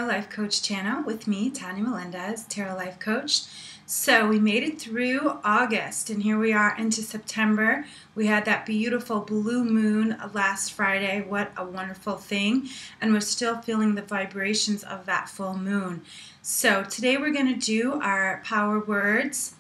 Life Coach channel with me, Tonya Melendez, Tarot Life Coach. So we made it through August and here we are into September. We had that beautiful blue moon last Friday. What a wonderful thing. And we're still feeling the vibrations of that full moon. So today we're going to do our power words,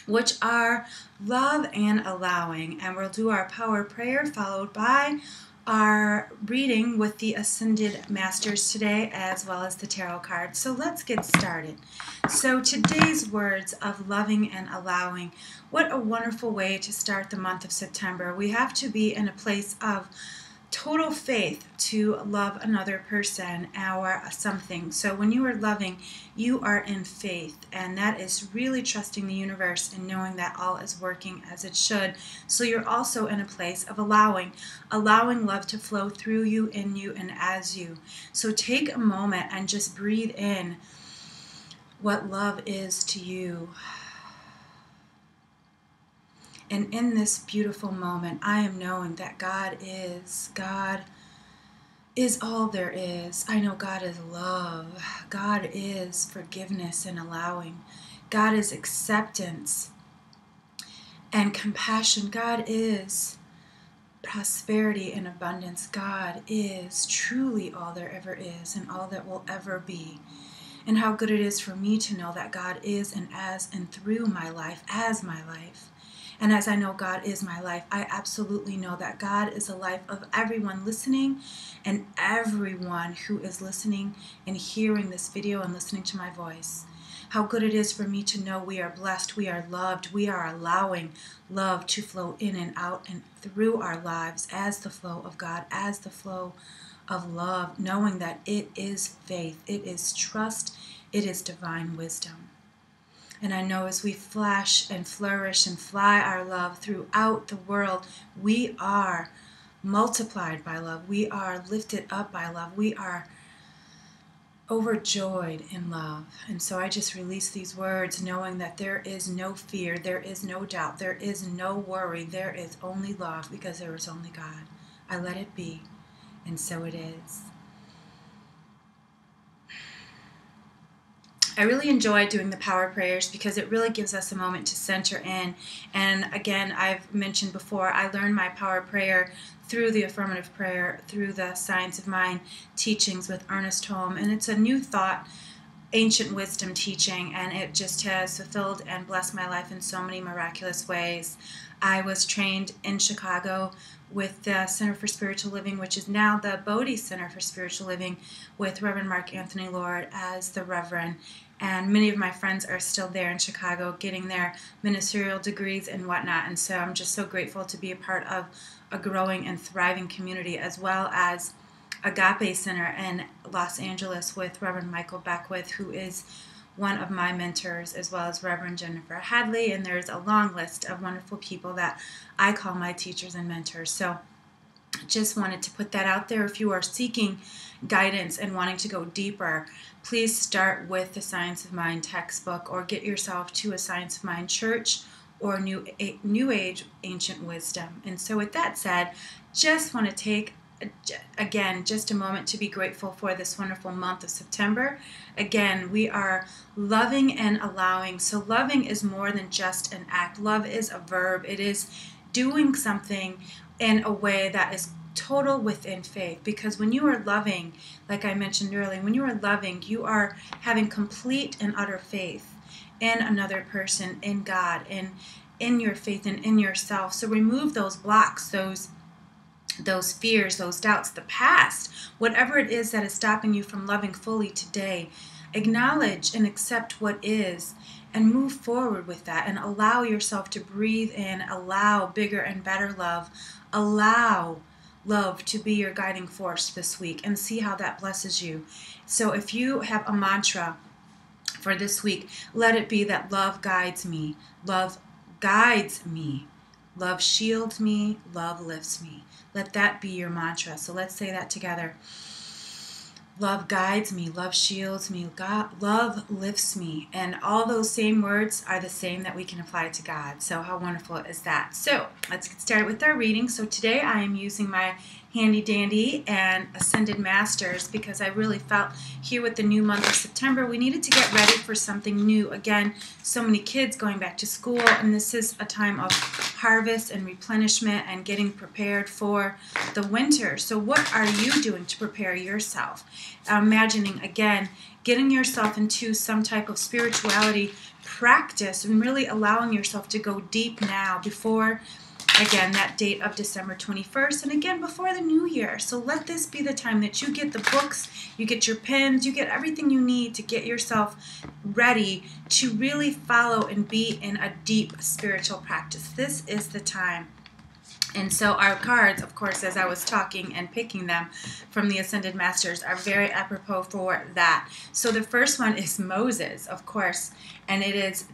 which are love and allowing. And we'll do our power prayer followed by our reading with the Ascended Masters today, as well as the tarot cards. So let's get started. So today's words of loving and allowing. What a wonderful way to start the month of September. We have to be in a place of total faith to love another person or something. So when you are loving, you are in faith, and that is really trusting the universe and knowing that all is working as it should. So you're also in a place of allowing love to flow through you, in you, and as you. So take a moment and just breathe in what love is to you. And in this beautiful moment, I am knowing that God is all there is. I know God is love. God is forgiveness and allowing. God is acceptance and compassion. God is prosperity and abundance. God is truly all there ever is and all that will ever be. And how good it is for me to know that God is and as and through my life as my life. And as I know God is my life, I absolutely know that God is the life of everyone listening and everyone who is listening and hearing this video and listening to my voice. How good it is for me to know we are blessed, we are loved, we are allowing love to flow in and out and through our lives as the flow of God, as the flow of love, knowing that it is faith, it is trust, it is divine wisdom. And I know as we flash and flourish and fly our love throughout the world, we are multiplied by love. We are lifted up by love. We are overjoyed in love. And so I just release these words knowing that there is no fear, there is no doubt, there is no worry, there is only love because there is only God. I let it be, and so it is. I really enjoy doing the power prayers because it really gives us a moment to center in. And again, I've mentioned before, I learned my power prayer through the affirmative prayer, through the Science of Mind teachings with Ernest Holm. And it's a new thought, ancient wisdom teaching, and it just has fulfilled and blessed my life in so many miraculous ways. I was trained in Chicago with the Center for Spiritual Living, which is now the Bodhi Center for Spiritual Living, with Reverend Mark Anthony Lord as the Reverend. And many of my friends are still there in Chicago getting their ministerial degrees and whatnot. And so I'm just so grateful to be a part of a growing and thriving community, as well as Agape Center in Los Angeles with Reverend Michael Beckwith, who is one of my mentors, as well as Reverend Jennifer Hadley. And there's a long list of wonderful people that I call my teachers and mentors. So just wanted to put that out there. If you are seeking guidance and wanting to go deeper, please start with the Science of Mind textbook, or get yourself to a Science of Mind church or New Age Ancient Wisdom. And so with that said, just want to take again just a moment to be grateful for this wonderful month of September. Again, we are loving and allowing. So loving is more than just an act. Love is a verb. It is doing something in a way that is total within faith. Because when you are loving, like I mentioned earlier, when you are loving, you are having complete and utter faith in another person, in God, in your faith and in yourself. So remove those blocks, those fears, those doubts, the past, whatever it is that is stopping you from loving fully today. Acknowledge and accept what is and move forward with that, and allow yourself to breathe in, allow bigger and better love, allow love to be your guiding force this week, and see how that blesses you. So if you have a mantra for this week, let it be that love guides me, love guides me, love shields me, love lifts me. Let that be your mantra. So let's say that together. Love guides me, love shields me, God, love lifts me. And all those same words are the same that we can apply to God. So how wonderful is that? So let's get started with our reading. So today I am using my Handy Dandy and Ascended Masters because I really felt here with the new month of September we needed to get ready for something new. Again, so many kids going back to school, and this is a time of harvest and replenishment and getting prepared for the winter. So what are you doing to prepare yourself? Imagining, again, getting yourself into some type of spirituality practice and really allowing yourself to go deep now before, again, that date of December 21st, and again, before the new year. So let this be the time that you get the books, you get your pens, you get everything you need to get yourself ready to really follow and be in a deep spiritual practice. This is the time. And so our cards, of course, as I was talking and picking them from the Ascended Masters, are very apropos for that. So the first one is Moses, of course, and it is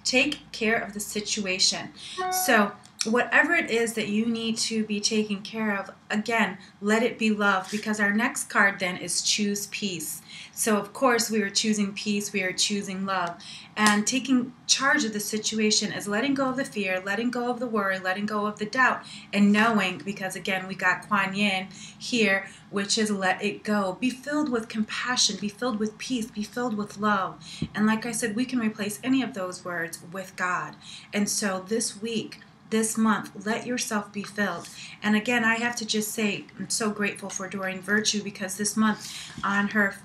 take care of the situation. So whatever it is that you need to be taken care of, again, let it be love, because our next card then is choose peace. So of course we are choosing peace, we are choosing love. And taking charge of the situation is letting go of the fear, letting go of the worry, letting go of the doubt, and knowing, because again we got Kuan Yin here, which is let it go. Be filled with compassion, be filled with peace, be filled with love. And like I said, we can replace any of those words with God. And so this week, this month, let yourself be filled. And again, I have to just say, I'm so grateful for Doreen Virtue, because this month on her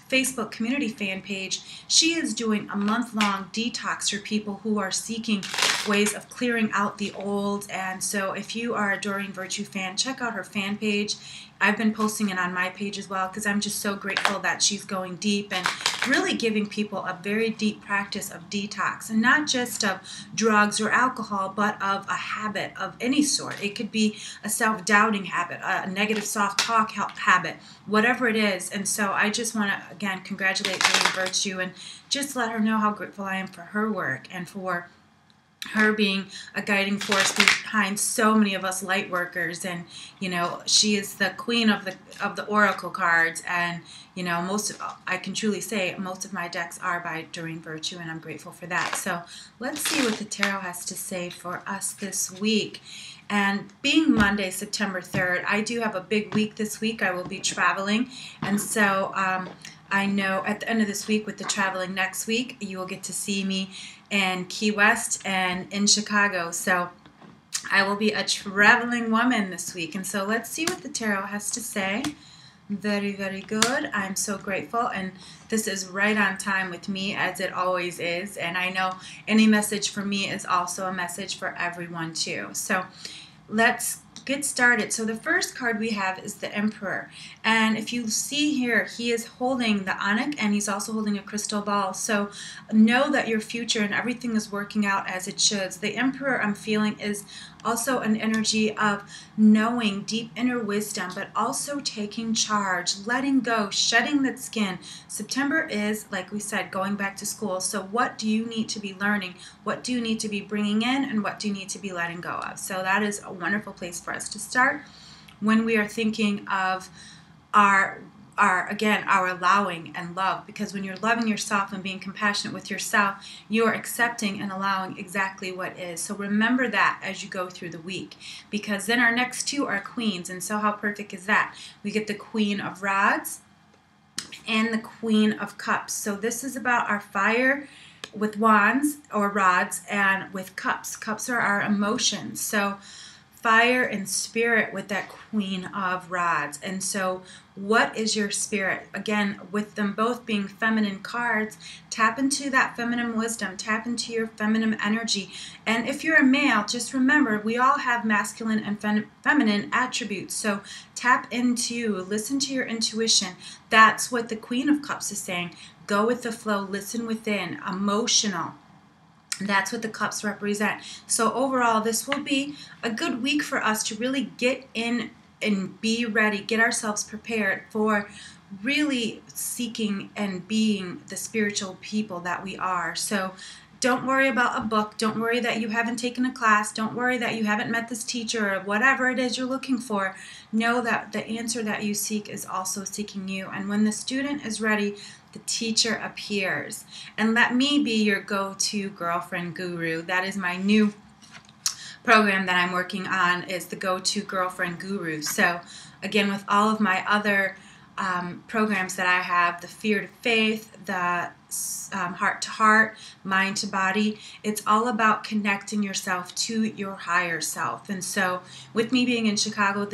Facebook community fan page, she is doing a month-long detox for people who are seeking ways of clearing out the old. And so if you are a Doreen Virtue fan, check out her fan page. I've been posting it on my page as well, because I'm just so grateful that she's going deep and really giving people a very deep practice of detox, and not just of drugs or alcohol, but of a habit of any sort. It could be a self-doubting habit, a negative self-talk habit, whatever it is. And so I just want to, again, congratulate Doreen Virtue and just let her know how grateful I am for her work and for her being a guiding force behind so many of us light workers. And you know, she is the queen of the oracle cards, and you know, I can truly say most of my decks are by Doreen Virtue, and I'm grateful for that. So let's see what the tarot has to say for us this week. And being Monday, September 3rd, I do have a big week this week. I will be traveling, and so I know at the end of this week, with the traveling next week, you will get to see me in Key West and in Chicago. So I will be a traveling woman this week. And so let's see what the tarot has to say. Very, very good. I'm so grateful. And this is right on time with me, as it always is. And I know any message for me is also a message for everyone too. So let's get started. So the first card we have is the Emperor, and if you see here, he is holding the Ankh, and he's also holding a crystal ball. So know that your future and everything is working out as it should. The Emperor, I'm feeling, is also an energy of knowing deep inner wisdom, but also taking charge, letting go, shedding that skin. September is, like we said, going back to school. So what do you need to be learning? What do you need to be bringing in? And what do you need to be letting go of? So that is a wonderful place for us to start when we are thinking of our allowing and love, because when you're loving yourself and being compassionate with yourself, you are accepting and allowing exactly what is. So remember that as you go through the week, because then our next two are queens. And so how perfect is that? We get the Queen of Rods and the Queen of Cups. So this is about our fire with wands or rods, and with cups. Cups are our emotions. So fire and spirit with that Queen of Rods. And so what is your spirit? Again, with them both being feminine cards, tap into that feminine wisdom, tap into your feminine energy. And if you're a male, just remember, we all have masculine and feminine attributes. So tap into, listen to your intuition. That's what the Queen of Cups is saying. Go with the flow, listen within, emotional. That's what the cups represent. So overall, this will be a good week for us to really get in and be ready, get ourselves prepared for really seeking and being the spiritual people that we are. So Don't worry about a book. Don't worry that you haven't taken a class. Don't worry that you haven't met this teacher or whatever it is you're looking for. Know that the answer that you seek is also seeking you. And when the student is ready, the teacher appears. And let me be your go-to girlfriend guru. That is my new program that I'm working on, is the Go-To Girlfriend Guru. So again, with all of my other programs that I have, the Fear to Faith, the Heart to Heart, Mind to Body, it's all about connecting yourself to your higher self. And so with me being in Chicago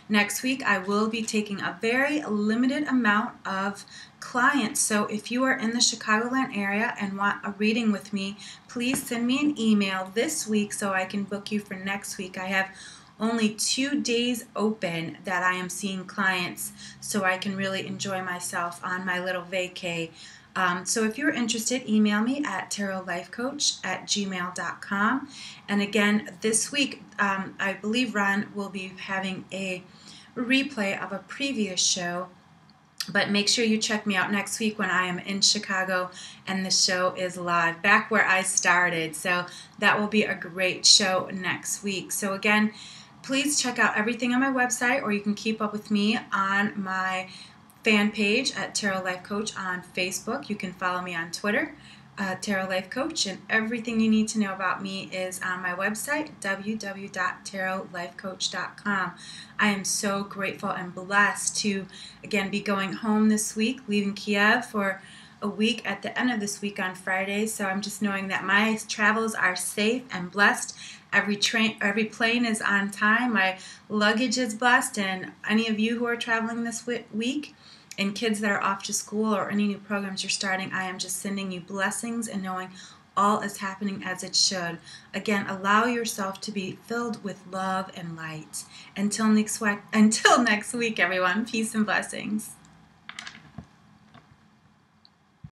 next week I will be taking a very limited amount of clients. So if you are in the Chicagoland area and want a reading with me, please send me an email this week so I can book you for next week. I have only 2 days open that I am seeing clients, so I can really enjoy myself on my little vacay. So if you're interested, email me at tarotlifecoach@gmail.com. And again, this week, I believe Ron will be having a replay of a previous show. But make sure you check me out next week when I am in Chicago and the show is live, back where I started. So that will be a great show next week. So again, please check out everything on my website, or you can keep up with me on my fan page at Tarot Life Coach on Facebook. You can follow me on Twitter, Tarot Life Coach, and everything you need to know about me is on my website, www.tarotlifecoach.com. I am so grateful and blessed to, again, be going home this week, leaving Kiev for a week at the end of this week on Friday. So I'm just knowing that my travels are safe and blessed. Every plane is on time. My luggage is blessed. And any of you who are traveling this week, and kids that are off to school, or any new programs you're starting, I am just sending you blessings and knowing all is happening as it should. Again, allow yourself to be filled with love and light. Until next week, everyone, peace and blessings.